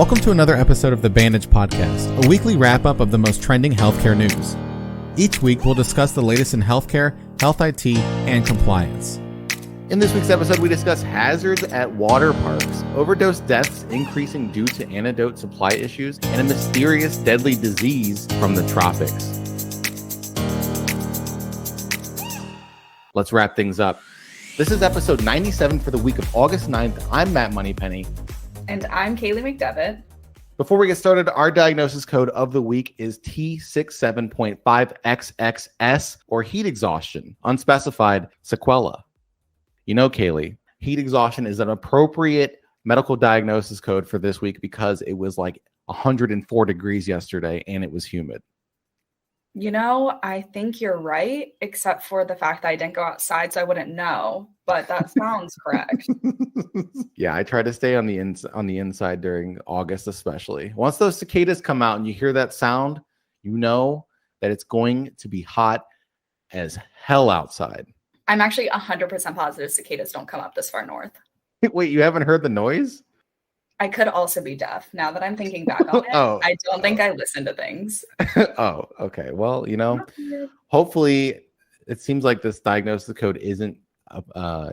Welcome to another episode of the Bandage Podcast, a weekly wrap-up of the most trending healthcare news. Each week, we'll discuss the latest in healthcare, health IT, and compliance. In this week's episode, we discuss hazards at water parks, overdose deaths increasing due to antidote supply issues, and a mysterious deadly disease from the tropics. Let's wrap things up. This is episode 97 for the week of August 9th. I'm Matt Moneypenny. And I'm Kaylee McDevitt. Before we get started, our diagnosis code of the week is T67.5XXS, or heat exhaustion, unspecified sequela. You know, Kaylee, heat exhaustion is an appropriate medical diagnosis code for this week because it was like 104 degrees yesterday and it was humid. You know, I think you're right, except for the fact that I didn't go outside, so I wouldn't know. But that sounds correct. Yeah, I try to stay on the inside during August, especially. Once those cicadas come out and you hear that sound, you know that it's going to be hot as hell outside. I'm actually 100% positive cicadas don't come up this far north. Wait, you haven't heard the noise? I could also be deaf. Now that I'm thinking back on it, I don't think I listen to things. Oh, okay. Well, you know, hopefully it seems like this diagnosis code isn't a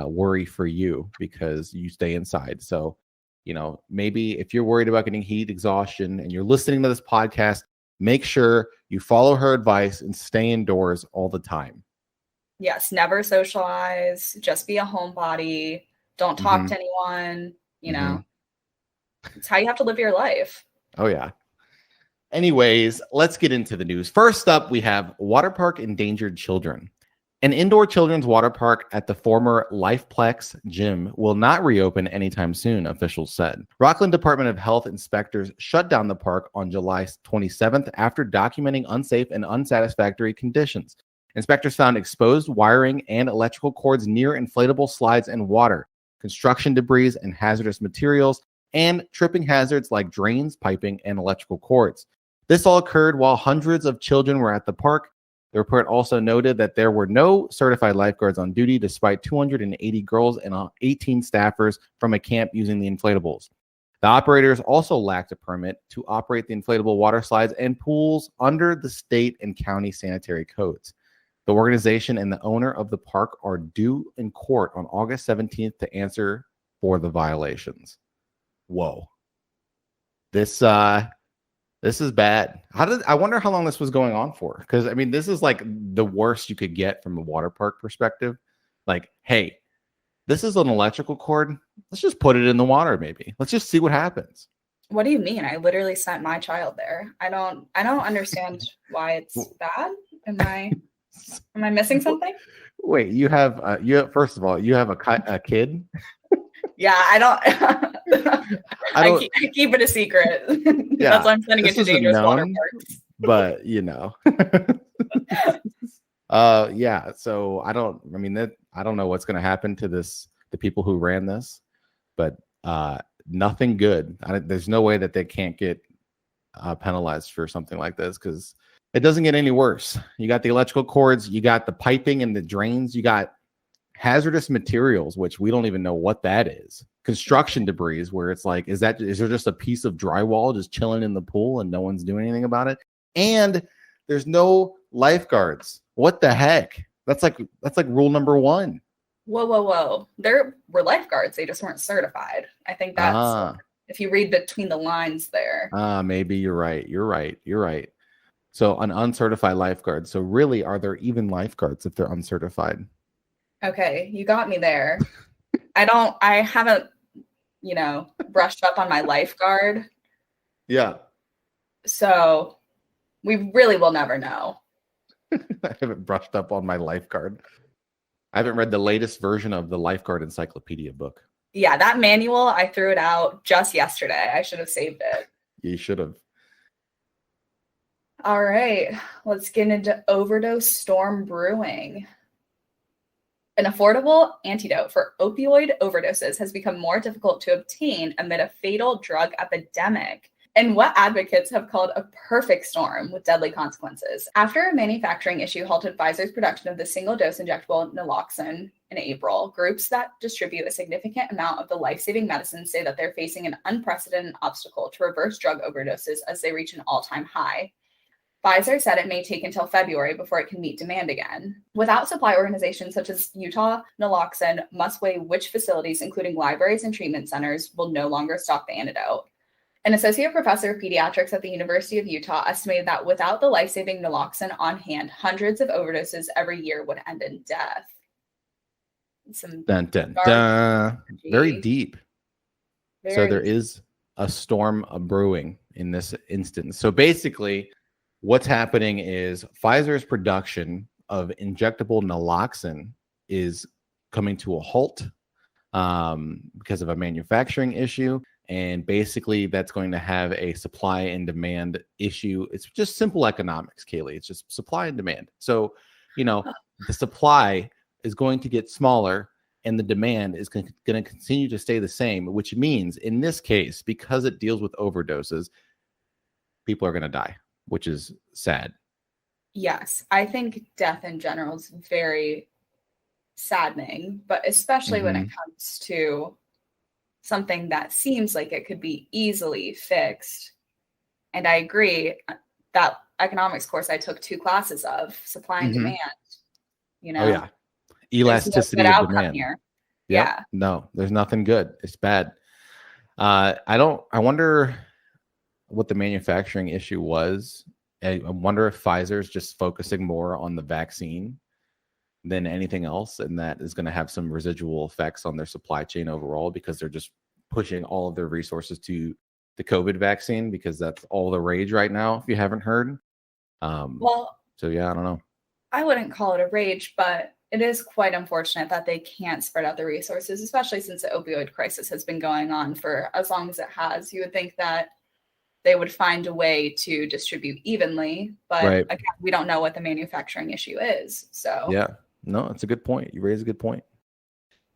worry for you because you stay inside. So, you know, maybe if you're worried about getting heat exhaustion and you're listening to this podcast, make sure you follow her advice and stay indoors all the time. Yes, never socialize. Just be a homebody. Don't talk to anyone, you know. It's how you have to live your life. Oh, yeah. Anyways, let's get into the news. First up, we have Waterpark Endangered Children. An indoor children's water park at the former Lifeplex gym will not reopen anytime soon, officials said. Rockland Department of Health inspectors shut down the park on July 27th after documenting unsafe and unsatisfactory conditions. Inspectors found exposed wiring and electrical cords near inflatable slides and water, construction debris and hazardous materials, and tripping hazards like drains, piping, and electrical cords. This all occurred while hundreds of children were at the park. The report also noted that there were no certified lifeguards on duty despite 280 girls and 18 staffers from a camp using the inflatables. The operators also lacked a permit to operate the inflatable water slides and pools under the state and county sanitary codes. The organization and the owner of the park are due in court on August 17th to answer for the violations. Whoa. This is bad. I wonder how long this was going on for? Because I mean, this is like the worst you could get from a water park perspective. Like, hey, this is an electrical cord. Let's just put it in the water, maybe. Let's just see what happens. What do you mean? I literally sent my child there. I don't understand why it's bad. Am I missing something? Wait, you have first of all, you have a kid? Yeah, I keep it a secret. Yeah, that's why I'm sending it to dangerous water parks. But you know, yeah. So I don't know what's going to happen to the people who ran this, but nothing good. There's no way that they can't get penalized for something like this because it doesn't get any worse. You got the electrical cords, you got the piping and the drains, you got hazardous materials, which we don't even know what that is. Construction debris, where it's like, is there just a piece of drywall just chilling in the pool and no one's doing anything about it? And there's no lifeguards. What the heck? That's like rule number one. Whoa. There were lifeguards. They just weren't certified. I think that's if you read between the lines there. Maybe you're right. You're right. So an uncertified lifeguard. So really, are there even lifeguards if they're uncertified? Okay, you got me there. I haven't, brushed up on my lifeguard. Yeah. So we really will never know. I haven't brushed up on my lifeguard. I haven't read the latest version of the lifeguard encyclopedia book. Yeah, that manual, I threw it out just yesterday. I should have saved it. You should have. All right, let's get into Overdose Storm Brewing. An affordable antidote for opioid overdoses has become more difficult to obtain amid a fatal drug epidemic. and what advocates have called a perfect storm with deadly consequences. After a manufacturing issue halted Pfizer's production of the single-dose injectable naloxone in April, groups that distribute a significant amount of the life-saving medicines say that they're facing an unprecedented obstacle to reverse drug overdoses as they reach an all-time high. Pfizer said it may take until February before it can meet demand again. Without supply, organizations such as Utah Naloxone must weigh which facilities, including libraries and treatment centers, will no longer stock the antidote. An associate professor of pediatrics at the University of Utah estimated that without the life-saving naloxone on hand, hundreds of overdoses every year would end in death. Very deep. So there deep. is a storm brewing in this instance. So basically, what's happening is Pfizer's production of injectable naloxone is coming to a halt because of a manufacturing issue. And basically, that's going to have a supply and demand issue. It's just simple economics, Kaylee. It's just supply and demand. So, the supply is going to get smaller and the demand is going to continue to stay the same, which means in this case, because it deals with overdoses, people are going to die, which is sad. Yes, I think death in general is very saddening, but especially when it comes to something that seems like it could be easily fixed. And I agree, that economics course I took 2 classes of, supply and demand, Oh yeah. Elasticity no of demand. here. Yep. Yeah. No, there's nothing good. It's bad. I wonder what the manufacturing issue was. I wonder if Pfizer's just focusing more on the vaccine than anything else, and that is going to have some residual effects on their supply chain overall because they're just pushing all of their resources to the COVID vaccine because that's all the rage right now, if you haven't heard. So yeah, I don't know. I wouldn't call it a rage, but it is quite unfortunate that they can't spread out the resources, especially since the opioid crisis has been going on for as long as it has. You would think that they would find a way to distribute evenly, but again, we don't know what the manufacturing issue is. So yeah, no, it's a good point. You raise a good point.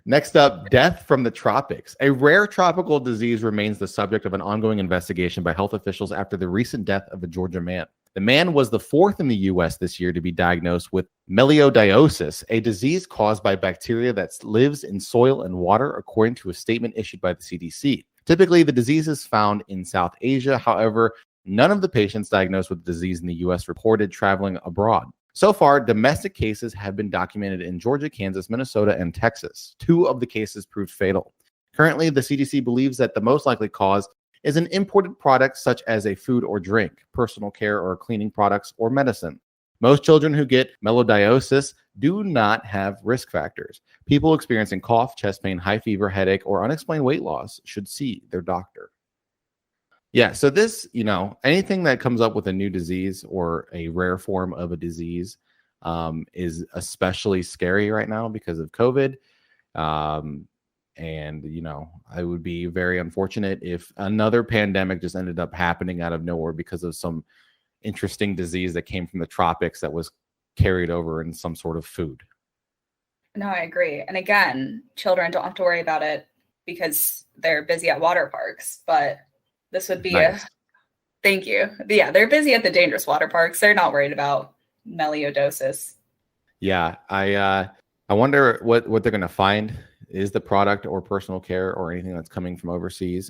Next up, death from the tropics. A rare tropical disease remains the subject of an ongoing investigation by health officials after the recent death of a Georgia man. The man was the 4th in the U.S. this year to be diagnosed with melioidosis, a disease caused by bacteria that lives in soil and water, according to a statement issued by the CDC. Typically, the disease is found in South Asia. However, none of the patients diagnosed with the disease in the U.S. reported traveling abroad. So far, domestic cases have been documented in Georgia, Kansas, Minnesota, and Texas. 2 of the cases proved fatal. Currently, the CDC believes that the most likely cause is an imported product such as a food or drink, personal care or cleaning products, or medicine. Most children who get melioidosis do not have risk factors. People experiencing cough, chest pain, high fever, headache, or unexplained weight loss should see their doctor. Yeah, so this, anything that comes up with a new disease or a rare form of a disease is especially scary right now because of COVID. And, I would be very unfortunate if another pandemic just ended up happening out of nowhere because of some interesting disease that came from the tropics that was carried over in some sort of food. No, I agree. And again, children don't have to worry about it because they're busy at water parks, but this would be nice. Thank you. But yeah, they're busy at the dangerous water parks. They're not worried about melioidosis. Yeah, I wonder what they're going to find is the product or personal care or anything that's coming from overseas.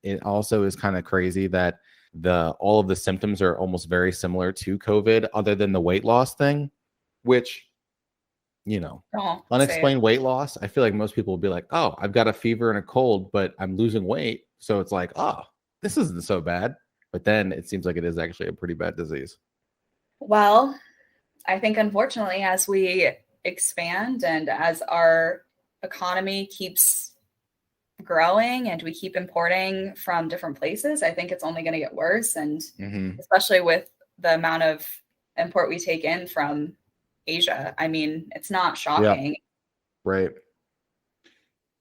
It also is kind of crazy that all of the symptoms are almost very similar to COVID, other than the weight loss thing, which, unexplained weight loss. I feel like most people will be like, oh, I've got a fever and a cold, but I'm losing weight. So it's like, oh, this isn't so bad. But then it seems like it is actually a pretty bad disease. Well, I think unfortunately, as we expand and as our economy keeps growing and we keep importing from different places, I think it's only going to get worse. And especially with the amount of import we take in from Asia, I mean, it's not shocking. Yeah. Right.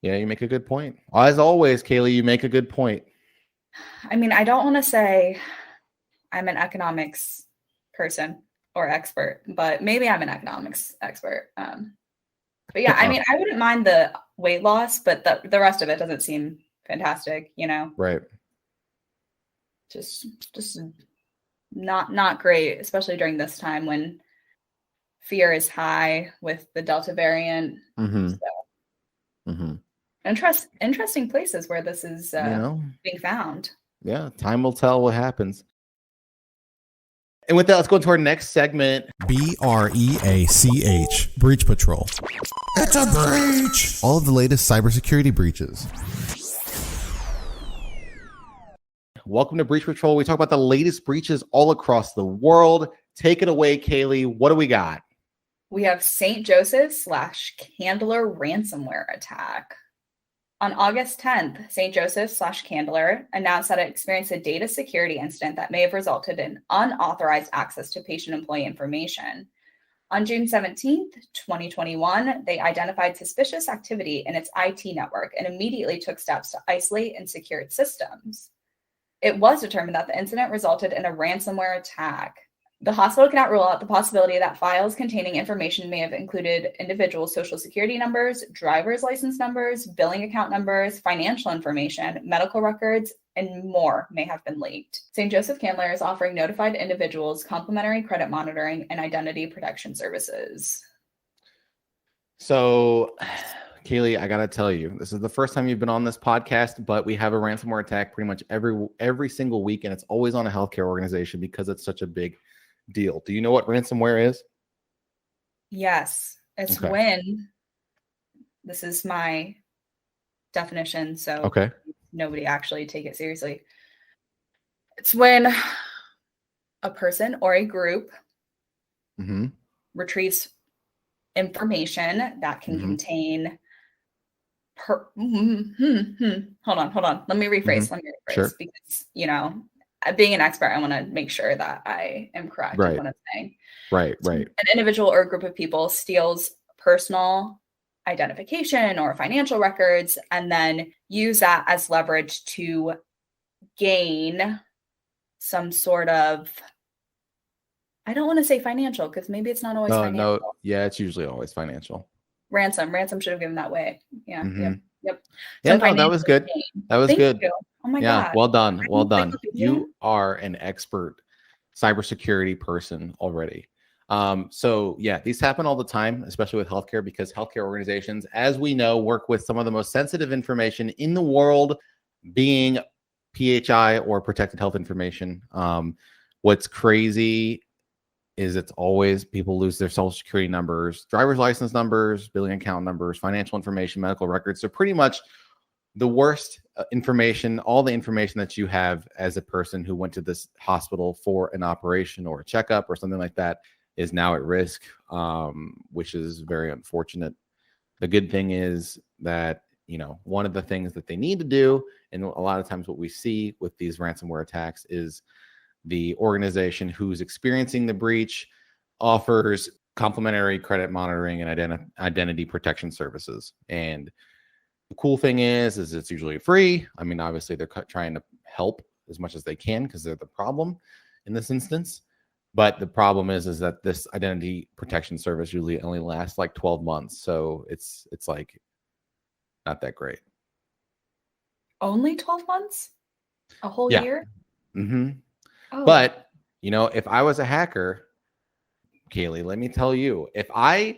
Yeah, you make a good point. As always, Kaylee, you make a good point. I mean, I don't want to say I'm an economics person or expert, but maybe I'm an economics expert. But yeah, I mean, I wouldn't mind the weight loss, but the rest of it doesn't seem fantastic, Right. just not great, especially during this time when fear is high with the Delta variant. So, interesting places where this is being found. Yeah, time will tell what happens. And with that, let's go into our next segment. BREACH, Breach Patrol. It's a breach! All of the latest cybersecurity breaches. Welcome to Breach Patrol. We talk about the latest breaches all across the world. Take it away, Kaylee. What do we got? We have St. Joseph / Candler ransomware attack. On August 10th, St. Joseph / Candler announced that it experienced a data security incident that may have resulted in unauthorized access to patient-employee information. On June 17th, 2021, they identified suspicious activity in its IT network and immediately took steps to isolate and secure its systems. It was determined that the incident resulted in a ransomware attack. The hospital cannot rule out the possibility that files containing information may have included individual social security numbers, driver's license numbers, billing account numbers, financial information, medical records, and more may have been leaked. St. Joseph Candler is offering notified individuals complimentary credit monitoring and identity protection services. So, Kaylee, I got to tell you, this is the first time you've been on this podcast, but we have a ransomware attack pretty much every single week, and it's always on a healthcare organization because it's such a big deal. Do you know what ransomware is? Yes. It's when, this is my definition, so nobody actually take it seriously. It's when a person or a group retrieves information that can contain hold on. Let me rephrase. Sure. Because, being an expert, I want to make sure that I am correct in what I'm saying. Right. An individual or a group of people steals personal identification or financial records and then use that as leverage to gain some sort of, I don't want to say financial because maybe it's not always financial. No, yeah, it's usually always financial. Ransom should have given that way. Yeah. Yep. Yeah, no, that was good. That was good. You. Oh my God. Well done. You are an expert cybersecurity person already. So yeah, these happen all the time, especially with healthcare, because healthcare organizations, as we know, work with some of the most sensitive information in the world, being PHI or protected health information. What's crazy is it's always people lose their social security numbers, driver's license numbers, billing account numbers, financial information, medical records. So pretty much the worst information, all the information that you have as a person who went to this hospital for an operation or a checkup or something like that is now at risk, which is very unfortunate. The good thing is that, one of the things that they need to do, and a lot of times what we see with these ransomware attacks is the organization who's experiencing the breach offers complimentary credit monitoring and identity protection services. And the cool thing is it's usually free. I mean, obviously they're trying to help as much as they can because they're the problem in this instance. But the problem is that this identity protection service usually only lasts like 12 months. So it's like not that great. Only 12 months? A whole year? Oh. But, if I was a hacker, Kaylee, let me tell you, if I,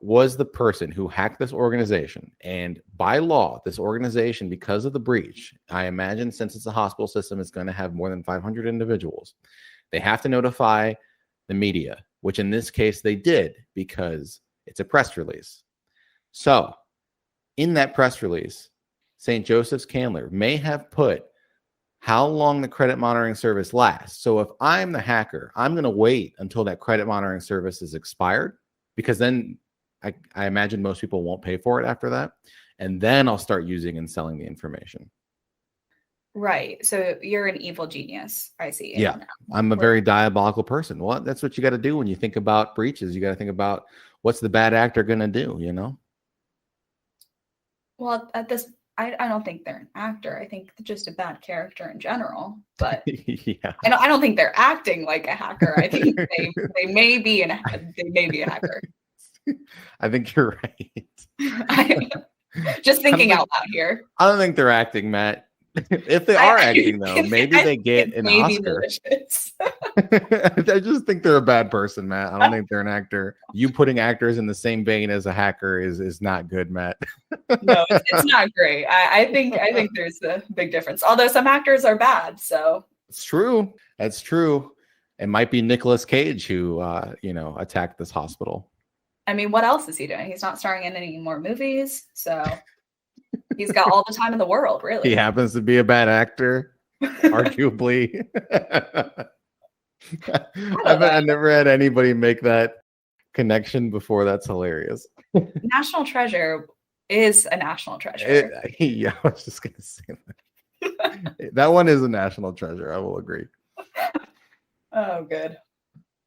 was the person who hacked this organization, and by law, this organization, because of the breach, I imagine since it's a hospital system, it's going to have more than 500 individuals. They have to notify the media, which in this case they did because it's a press release. So in that press release, St. Joseph's Candler may have put how long the credit monitoring service lasts. So if I'm the hacker, I'm going to wait until that credit monitoring service is expired, because then I imagine most people won't pay for it after that. And then I'll start using and selling the information. Right. So you're an evil genius. I see. Yeah. I'm a very diabolical person. Well, that's what you got to do when you think about breaches. You got to think about what's the bad actor going to do, Well, I don't think they're an actor. I think they're just a bad character in general. But yeah. I don't think they're acting like a hacker. I think they may be a hacker. I think you're right. Just thinking out loud here. I don't think they're acting, Matt. If they are acting, though, maybe they get an Oscar. Delicious. I just think they're a bad person, Matt. I don't think they're an actor. You putting actors in the same vein as a hacker is not good, Matt. No, it's not great. I think there's a big difference. Although some actors are bad, so it's true. That's true. It might be Nicolas Cage who attacked this hospital. I mean, what else is he doing? He's not starring in any more movies, so he's got all the time in the world, really. He happens to be a bad actor, arguably. I've never had anybody make that connection before. That's hilarious. National Treasure is a national treasure. I was just going to say that. That one is a national treasure. I will agree. Oh, good.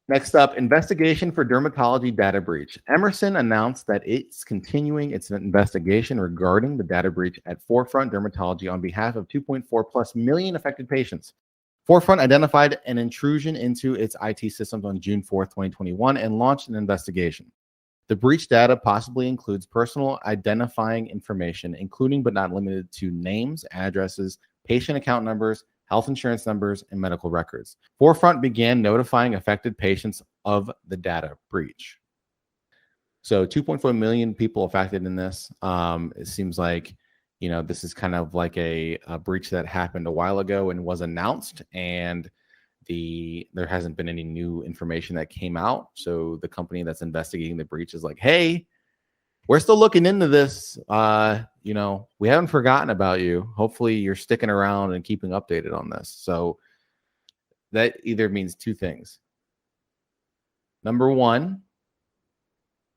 Next up, investigation for dermatology data breach. Emerson announced that it's continuing its investigation regarding the data breach at Forefront Dermatology on behalf of 2.4+ million affected patients. Forefront identified an intrusion into its IT systems on June 4th, 2021, and launched an investigation. The breach data possibly includes personal identifying information, including but not limited to names, addresses, patient account numbers, health insurance numbers, and medical records. Forefront began notifying affected patients of the data breach. So 2.4 million people affected in this. It seems like, this is kind of like a breach that happened a while ago and was announced, and there hasn't been any new information that came out. So the company that's investigating the breach is like, hey, we're still looking into this. We haven't forgotten about you. Hopefully you're sticking around and keeping updated on this. So that either means two things. Number one,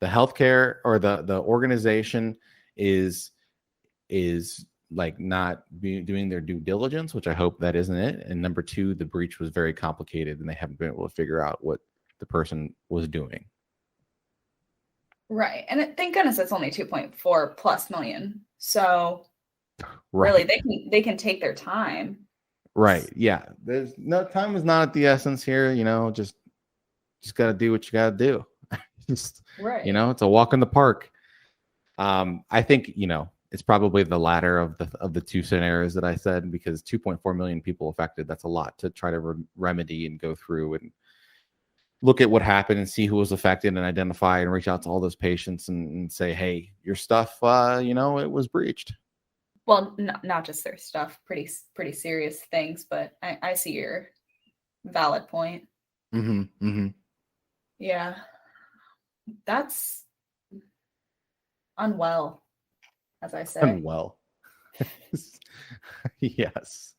the healthcare or the organization is like not doing their due diligence, which I hope that isn't it. And number two, the breach was very complicated and they haven't been able to figure out what the person was doing. Right. And thank goodness it's only 2.4+ million. So really they can take their time. Right. Yeah. There's no time is not at the essence here, just got to do what you got to do. It's a walk in the park. I think, it's probably the latter of the two scenarios that I said, because 2.4 million people affected, that's a lot to try to remedy and go through and look at what happened and see who was affected and identify and reach out to all those patients and say, hey, your stuff, it was breached. Well, not just their stuff, pretty serious things, but I see your valid point. Mm-hmm. Mm-hmm. Yeah. That's unwell, as I say. Unwell. Yes.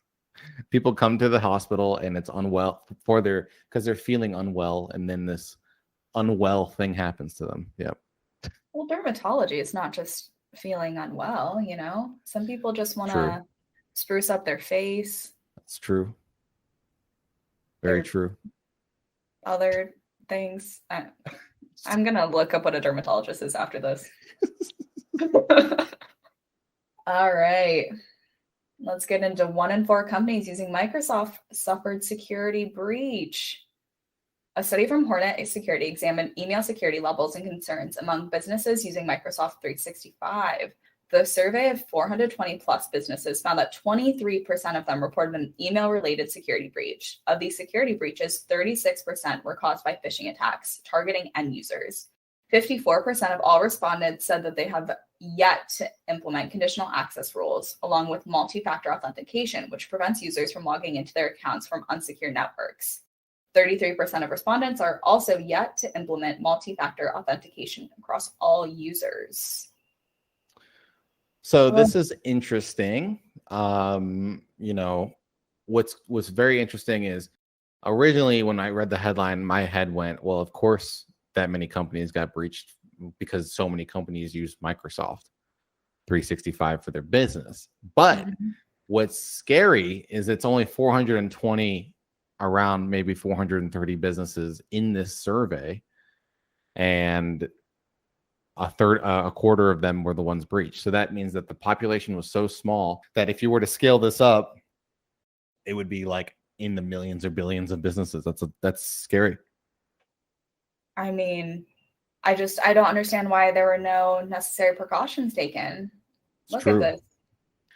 People come to the hospital and it's unwell because they're feeling unwell, and then this unwell thing happens to them. Yep. Well, dermatology is not just feeling unwell, Some people just want to spruce up their face. That's true. Very true. Other things. I'm going to look up what a dermatologist is after this. All right. Let's get into 1 in 4 companies using Microsoft suffered security breach. A study from Hornet Security examined email security levels and concerns among businesses using Microsoft 365. The survey of 420 plus businesses found that 23% of them reported an email-related security breach. Of these security breaches, 36% were caused by phishing attacks targeting end users. 54% of all respondents said that they have yet to implement conditional access rules, along with multi-factor authentication, which prevents users from logging into their accounts from unsecured networks. 33% of respondents are also yet to implement multi-factor authentication across all users. So this is interesting. What's very interesting is originally when I read the headline, my head went, well, of course that many companies got breached because so many companies use Microsoft 365 for their business. But what's scary is it's only 420 around maybe 430 businesses in this survey, and a quarter of them were the ones breached. So that means that the population was so small that if you were to scale this up, it would be like in the millions or billions of businesses. That's scary. I mean, I don't understand why there were no necessary precautions taken. Look at this.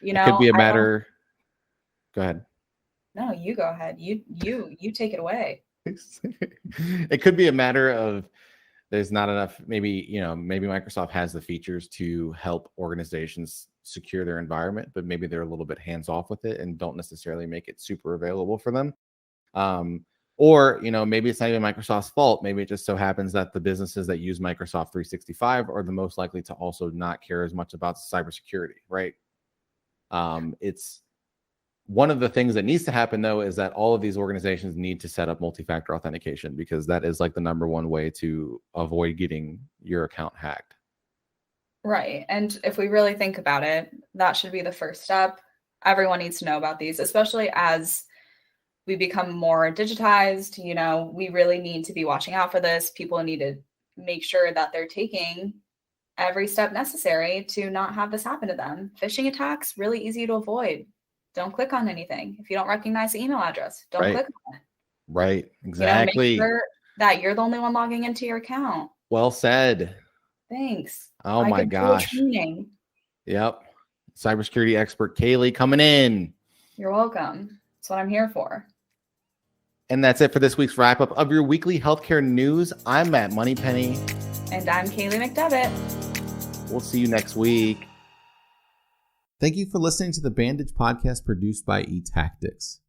It could be a matter. Go ahead. No, you go ahead. You take it away. It could be a matter of there's not enough. Maybe Microsoft has the features to help organizations secure their environment, but maybe they're a little bit hands off with it and don't necessarily make it super available for them. Or maybe it's not even Microsoft's fault. Maybe it just so happens that the businesses that use Microsoft 365 are the most likely to also not care as much about cybersecurity, right? It's one of the things that needs to happen, though, is that all of these organizations need to set up multi-factor authentication, because that is like the number one way to avoid getting your account hacked. Right. And if we really think about it, that should be the first step. Everyone needs to know about these, especially as we become more digitized. We really need to be watching out for this. People need to make sure that they're taking every step necessary to not have this happen to them. Phishing attacks, really easy to avoid. Don't click on anything. If you don't recognize the email address, don't click on it. Right. Exactly. Make sure that you're the only one logging into your account. Well said. Thanks. Oh my gosh. Yep. Cybersecurity expert Kaylee coming in. You're welcome. That's what I'm here for. And that's it for this week's wrap up of your weekly healthcare news. I'm Matt Moneypenny. And I'm Kaylee McDevitt. We'll see you next week. Thank you for listening to the Bandage Podcast produced by eTactics.